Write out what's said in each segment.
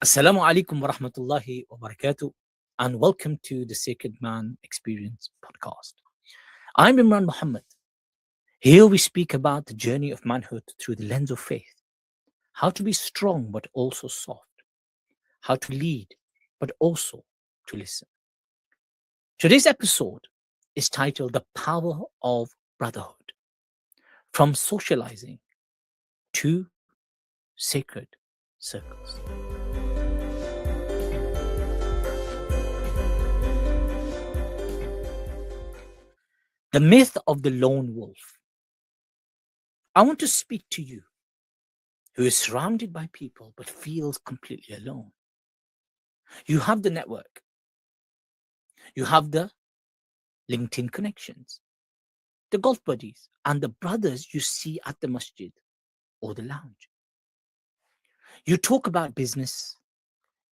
Assalamu alaikum wa rahmatullahi wa barakatuh, and welcome to the Sacred Man Experience podcast. I'm Imran Muhammad. Here we speak about the journey of manhood through the lens of faith, how to be strong but also soft, how to lead but also to listen. Today's episode is titled The Power of Brotherhood, from socializing to sacred circles. The myth of the lone wolf. I want to speak to you who is surrounded by people but feels completely alone. You have the network, you have the LinkedIn connections, the golf buddies, and the brothers you see at the masjid or the lounge. You talk about business,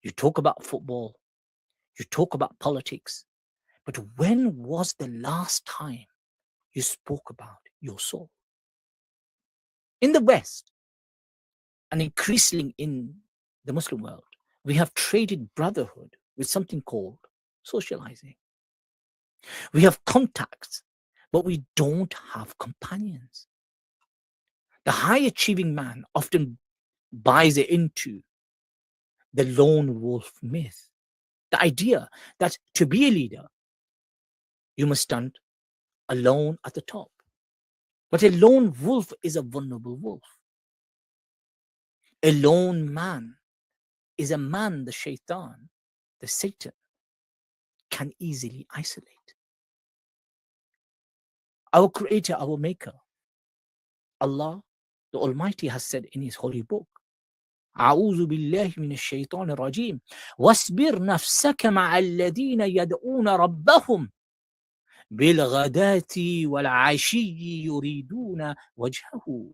you talk about football, you talk about politics, but when was the last time you spoke about your soul? In the West, and increasingly in the Muslim world, we have traded brotherhood with something called socializing. We have contacts, but we don't have companions. The high achieving man often buys into the lone wolf myth, the idea that to be a leader, you must stand alone at the top. But a lone wolf is a vulnerable wolf. A lone man is a man the shaitan, the Satan, can easily isolate. Our creator, our maker, Allah, the Almighty, has said in his holy book, أعوذ بالله من الشيطان الرجيم واصبر نفسك مع الذين يدعون ربهم بالغداة والعشي يريدون وجهه.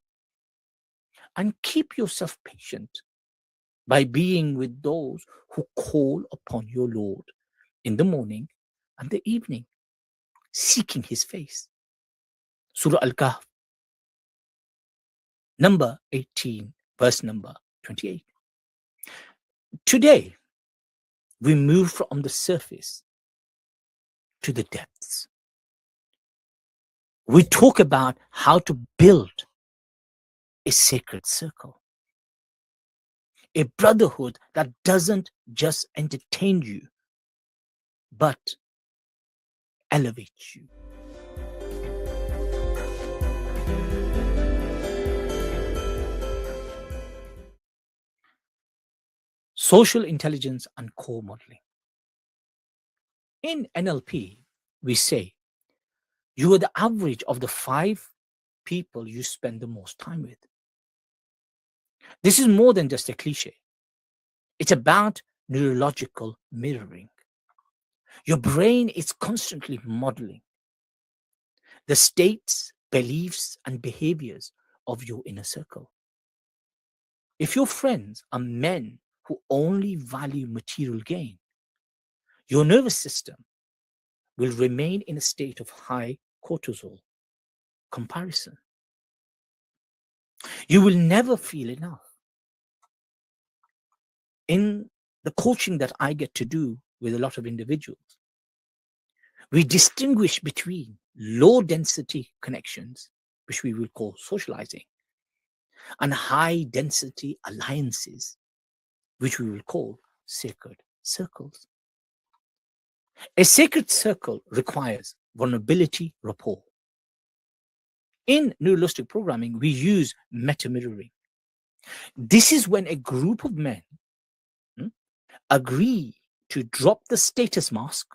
And keep yourself patient by being with those who call upon your Lord in the morning and the evening, seeking his face. Surah Al-Kahf, number 18, verse number 28. Today, we move from the surface to the depths. We talk about how to build a sacred circle, a brotherhood that doesn't just entertain you, but elevates you. Social intelligence and core modeling. In NLP, we say you are the average of the 5 people you spend the most time with. This is more than just a cliche. It's about neurological mirroring. Your brain is constantly modeling the states, beliefs, and behaviors of your inner circle. If your friends are men who only value material gain, your nervous system will remain in a state of high cortisol comparison. You will never feel enough. In the coaching that I get to do with a lot of individuals, we distinguish between low density connections, which we will call socializing, and high density alliances, which we will call sacred circles. A sacred circle requires vulnerability rapport. In neurolinguistic programming, we use meta-mirroring. This is when a group of men agree to drop the status mask.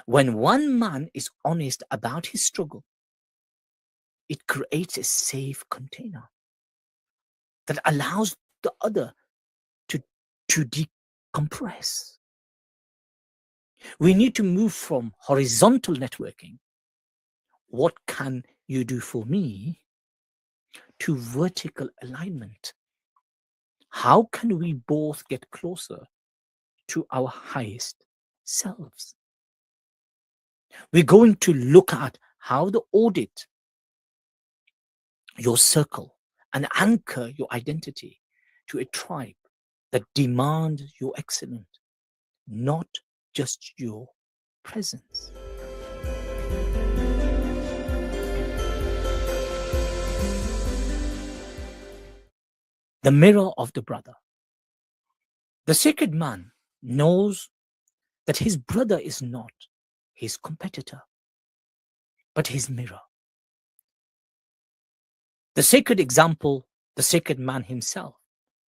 When one man is honest about his struggle, it creates a safe container that allows the other to decompress. We need to move from horizontal networking, what can you do for me, to vertical alignment. How can we both get closer to our highest selves? We're going to look at how to audit your circle and anchor your identity to a tribe that demand your excellence, not just your presence. The mirror of the brother. The sacred man knows that his brother is not his competitor, but his mirror. The sacred example, the sacred man himself,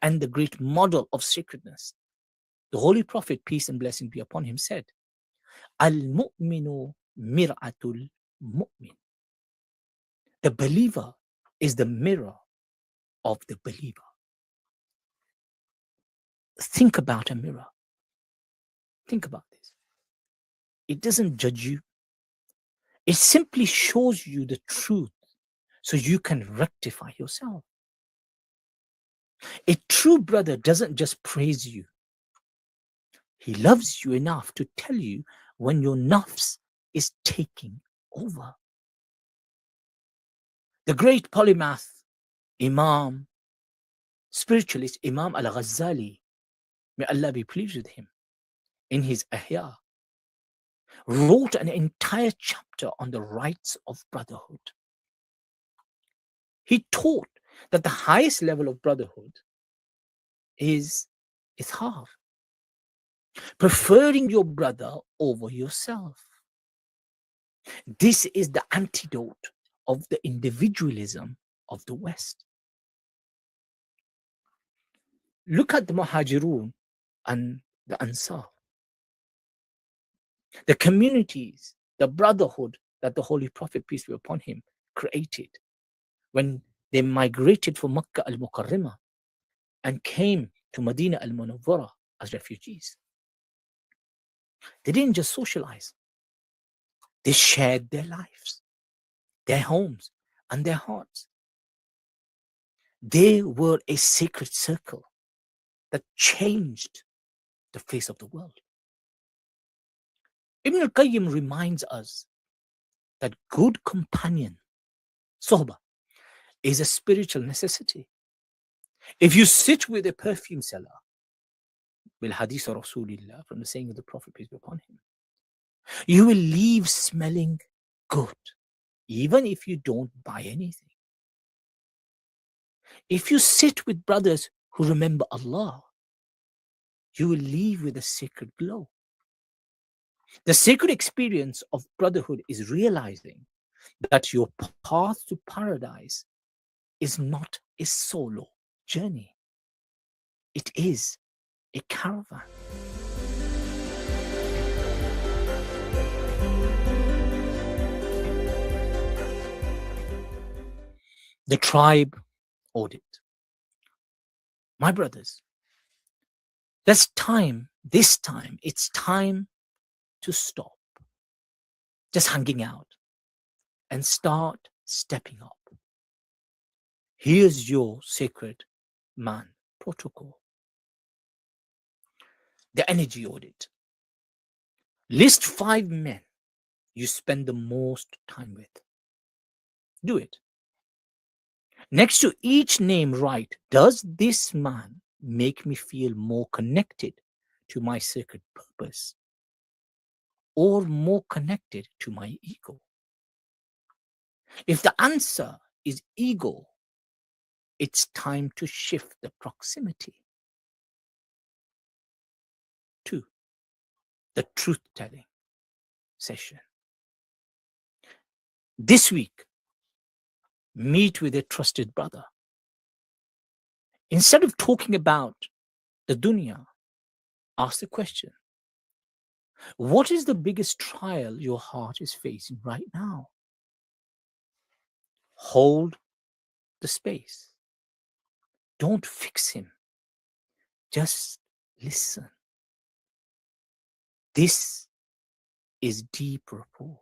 and the great model of sacredness, the Holy Prophet, peace and blessing be upon him, said, Al-mu'minu mir'atul mu'min. The believer is the mirror of the believer. Think about a mirror. Think about this. It doesn't judge you. It simply shows you the truth so you can rectify yourself. A true brother doesn't just praise you. He loves you enough to tell you when your nafs is taking over. The great polymath, Imam, spiritualist Imam al-Ghazali, may Allah be pleased with him, in his Ihya, wrote an entire chapter on the rights of brotherhood. He taught that the highest level of brotherhood is ithar, preferring your brother over yourself. This is the antidote of the individualism of the West. Look at the Muhajirun and the Ansar, the communities, the brotherhood that the Holy Prophet, peace be upon him, created when they migrated from Makkah al-Mukarramah and came to Medina al-Munawwara as refugees. They didn't just socialize. They shared their lives, their homes, and their hearts. They were a sacred circle that changed the face of the world. Ibn al-Qayyim reminds us that good companion, sohbah, is a spiritual necessity. If you sit with a perfume seller, bil hadith of Rasulullah, from the saying of the Prophet, peace be upon him, you will leave smelling good, even if you don't buy anything. If you sit with brothers who remember Allah, you will leave with a sacred glow. The sacred experience of brotherhood is realizing that your path to paradise is not a solo journey. It is a caravan. The tribe audit. My brothers, this time, it's time to stop just hanging out and start stepping up. Here's your sacred man protocol. The energy audit. List 5 men you spend the most time with. Do it. Next to each name, write, does this man make me feel more connected to my sacred purpose or more connected to my ego? If the answer is ego, it's time to shift the proximity. 2, the truth-telling session. This week, meet with a trusted brother. Instead of talking about the dunya, ask the question, what is the biggest trial your heart is facing right now? Hold the space. Don't fix him. Just listen. This is deep rapport.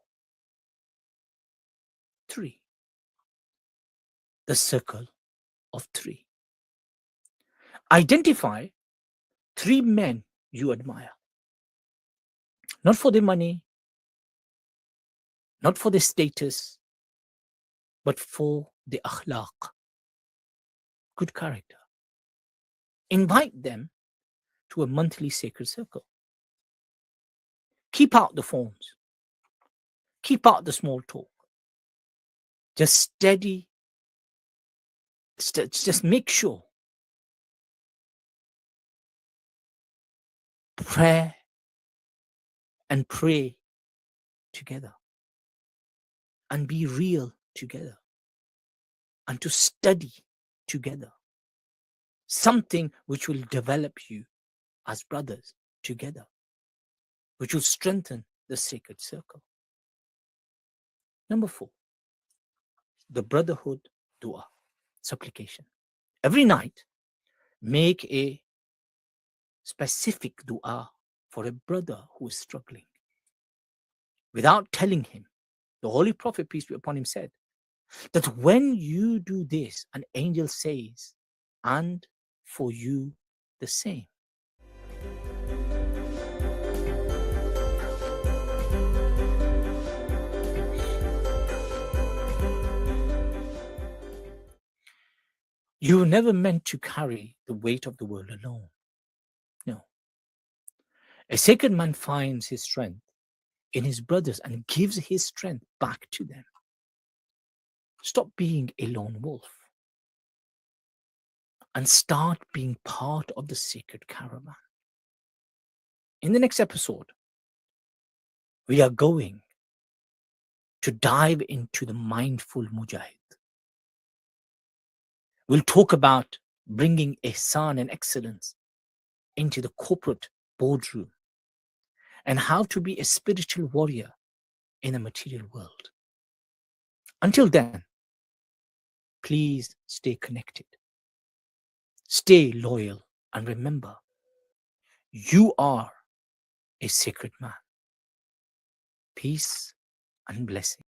3, the circle of 3. Identify 3 men you admire. Not for their money, not for their status, but for the akhlaq, good character. Invite them to a monthly sacred circle. Keep out the phones. Keep out the small talk. Just just make sure prayer and pray together and be real together and to study together. Something which will develop you as brothers together, which will strengthen the sacred circle. Number 4, the brotherhood dua, supplication. Every night, make a specific dua for a brother who is struggling. Without telling him, the Holy Prophet, peace be upon him, said that when you do this, an angel says, and for you the same. You were never meant to carry the weight of the world alone. No. A sacred man finds his strength in his brothers and gives his strength back to them. Stop being a lone wolf and start being part of the sacred caravan. In the next episode, we are going to dive into the mindful mujahid. We'll talk about bringing ihsan and excellence into the corporate boardroom and how to be a spiritual warrior in a material world. Until then, please stay connected, stay loyal, and remember, you are a sacred man. Peace and blessing.